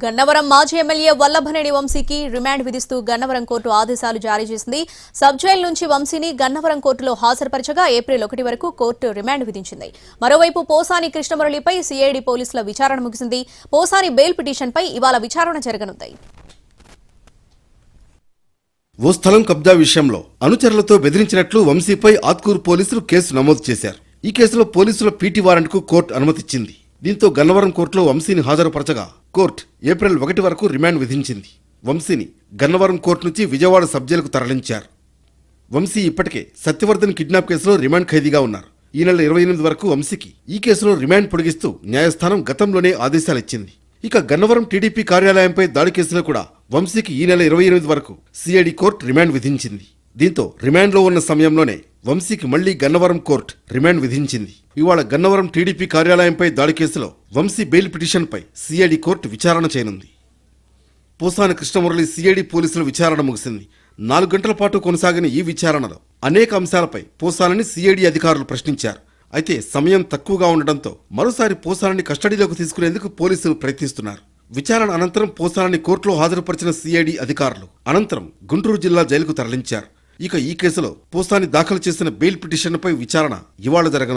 గన్నవరం మాజీ ఎమ్మెల్యే వల్లభనేని వంశీకి రిమాండ్ విధిస్తూ గన్నవరం కోర్టు ఆదేశాలు జారీ చేసింది. సబ్ జైలు నుంచి వంశీని గన్నవరం కోర్టులో హాజరుపరచగా ఏప్రిల్ 1 వరకు కోర్టు రిమాండ్ విధించింది. మరోవైపు పోసాని కృష్ణమురళిపై సిఐడి పోలీసుల విచారణ ముగిసింది. పోసాని బెయిల్ పిటిషన్పై ఇవాళ విచారణ జరగనుంది. ఓ స్థలం కబ్జా విషయంలో అనుచరులతో బెదిరించినట్లు వంశీపై ఆత్కూరు పోలీసులు కేసు నమోదు చేశారు. ఈ కేసులో పోలీసుల పీటీ వారెంట్కు కోర్టు అనుమతిచ్చింది. దీంతో గన్నవరం కోర్టులో వంశీని హాజరుపరచగా కోర్టు ఏప్రిల్ 1 వరకు రిమాండ్ విధించింది. వంశీని గన్నవరం కోర్టు నుంచి విజయవాడ సబ్ జైలుకు తరలించారు. వంశీ ఇప్పటికే సత్యవర్ధన్ కిడ్నాప్ కేసులో రిమాండ్ ఖైదీగా ఉన్నారు. ఈ నెల 28 వరకు వంశీకి ఈ కేసులో రిమాండ్ పొడిగిస్తూ న్యాయస్థానం గతంలోనే ఆదేశాలిచ్చింది. ఇక గన్నవరం టీడీపీ కార్యాలయంపై దాడి కేసులో కూడా వంశీకి ఈ నెల 28 వరకు సిఐడి కోర్టు రిమాండ్ విధించింది. దీంతో రిమాండ్లో ఉన్న సమయంలోనే వంశీకి మళ్లీ గన్నవరం కోర్టు రిమాండ్ విధించింది. ఇవాళ గన్నవరం టీడీపీ కార్యాలయంపై దాడి కేసులో వంశీ బెయిల్ పిటిషన్పై సిఐడి కోర్టు విచారణ చేయనుంది. పోసాని కృష్ణమురళి సిఐడి పోలీసుల విచారణ ముగిసింది. 4 గంటల పాటు కొనసాగిన ఈ విచారణలో అనేక అంశాలపై పోసానిని సిఐడి అధికారులు ప్రశ్నించారు. అయితే సమయం తక్కువగా ఉండడంతో మరోసారి పోసానిని కస్టడీలోకి తీసుకునేందుకు పోలీసులు ప్రయత్నిస్తున్నారు. విచారణ అనంతరం పోసానిని కోర్టులో హాజరుపరిచిన సిఐడి అధికారులు అనంతరం గుంటూరు జిల్లా జైలుకు తరలించారు. ఇక ఈ కేసులో పోసాని దాఖలు చేసిన బెయిల్ పిటిషన్పై విచారణ ఇవాళ జరగనుంది.